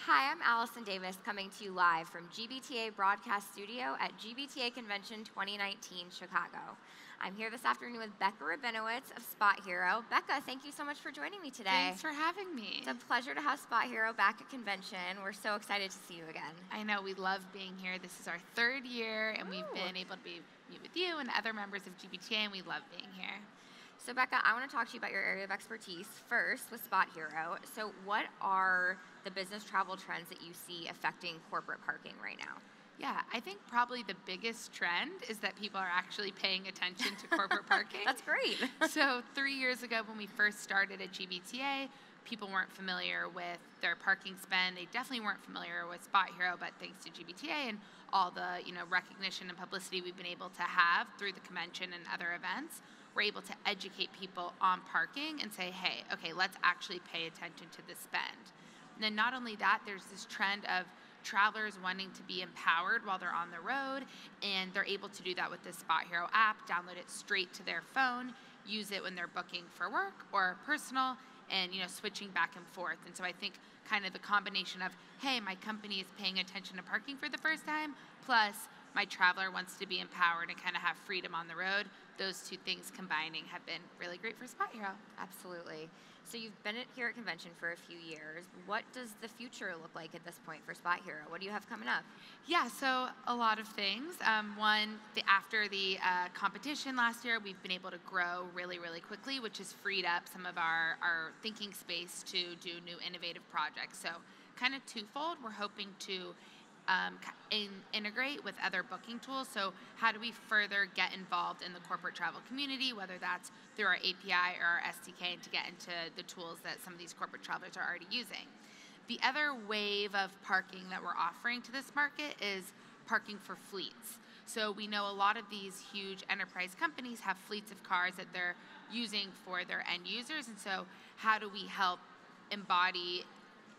Hi, I'm Allison Davis coming to you live from GBTA Broadcast Studio at GBTA Convention 2019 Chicago. I'm here this afternoon with Becca Rabinowitz of SpotHero. Becca, thank you so much for joining me today. Thanks for having me. It's a pleasure to have SpotHero back at convention. We're so excited to see you again. I know, we love being here. This is our third year, and we've been able to meet with you and other members of GBTA, and we love being here. So Becca, I want to talk to you about your area of expertise first with SpotHero. So what are the business travel trends that you see affecting corporate parking right now? Yeah, I think probably the biggest trend is that people are actually paying attention to corporate parking. That's great. So 3 years ago when we first started at GBTA, people weren't familiar with their parking spend. They definitely weren't familiar with SpotHero, but thanks to GBTA and all the recognition and publicity we've been able to have through the convention and other events, we're able to educate people on parking and say, hey, okay, let's actually pay attention to the spend. And then not only that, there's this trend of travelers wanting to be empowered while they're on the road, and they're able to do that with the SpotHero app, download it straight to their phone, use it when they're booking for work or personal, and switching back and forth. And so I think kind of the combination of, hey, my company is paying attention to parking for the first time, plus my traveler wants to be empowered and kind of have freedom on the road, those two things combining have been really great for SpotHero. Absolutely. So you've been here at convention for a few years. What does the future look like at this point for SpotHero? What do you have coming up? Yeah, so a lot of things. One, after the competition last year, we've been able to grow really, really quickly, which has freed up some of our thinking space to do new innovative projects. So kind of twofold, we're hoping to integrate with other booking tools. So how do we further get involved in the corporate travel community, whether that's through our API or our SDK, to get into the tools that some of these corporate travelers are already using. The other wave of parking that we're offering to this market is parking for fleets. So we know a lot of these huge enterprise companies have fleets of cars that they're using for their end users. And so how do we help embody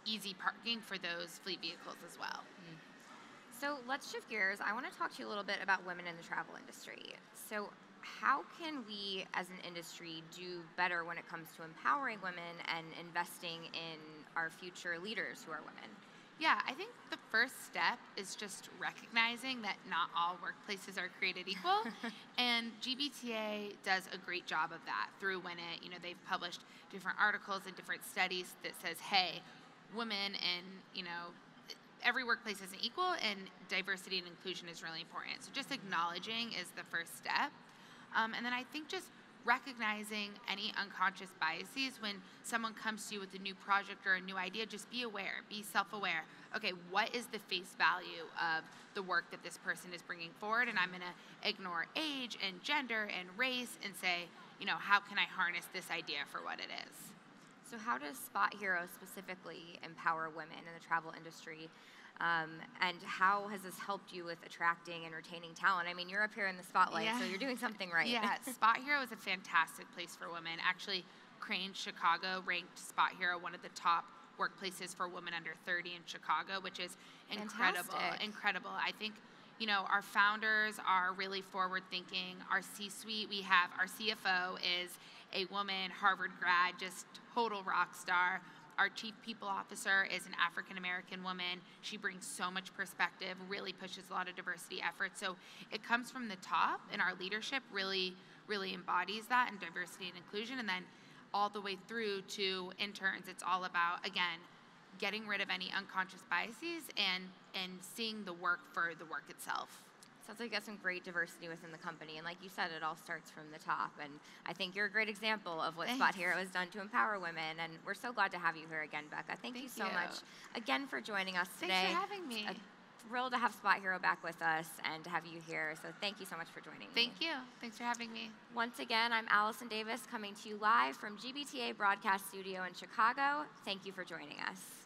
easy parking for those fleet vehicles as well? So let's shift gears. I want to talk to you a little bit about women in the travel industry. So how can we as an industry do better when it comes to empowering women and investing in our future leaders who are women? Yeah, I think the first step is just recognizing that not all workplaces are created equal, and GBTA does a great job of that through Win It. They've published different articles and different studies that says, hey, women and every workplace isn't equal, and diversity and inclusion is really important. So just acknowledging is the first step. And then I think just recognizing any unconscious biases when someone comes to you with a new project or a new idea, just be aware, be self-aware. Okay, what is the face value of the work that this person is bringing forward? And I'm gonna ignore age and gender and race and say, how can I harness this idea for what it is? So how does SpotHero specifically empower women in the travel industry? And how has this helped you with attracting and retaining talent? I mean, you're up here in the spotlight, so you're doing something right. Yeah, SpotHero is a fantastic place for women. Actually, Crane Chicago ranked SpotHero one of the top workplaces for women under 30 in Chicago, which is incredible. Fantastic. Incredible. I think our founders are really forward-thinking. Our C-suite, we have our CFO is a woman, Harvard grad, just total rock star. Our chief people officer is an African-American woman. She brings so much perspective, really pushes a lot of diversity efforts. So it comes from the top, and our leadership really, really embodies that and diversity and inclusion. And then all the way through to interns, it's all about, again, getting rid of any unconscious biases and seeing the work for the work itself. Sounds like you got some great diversity within the company. And like you said, it all starts from the top. And I think you're a great example of what SpotHero has done to empower women. And we're so glad to have you here again, Becca. Thank you so much again for joining us today. Thanks for having me. Thrilled to have SpotHero back with us and to have you here. So thank you so much for joining me. Thank you. Thanks for having me. Once again, I'm Allison Davis coming to you live from GBTA Broadcast Studio in Chicago. Thank you for joining us.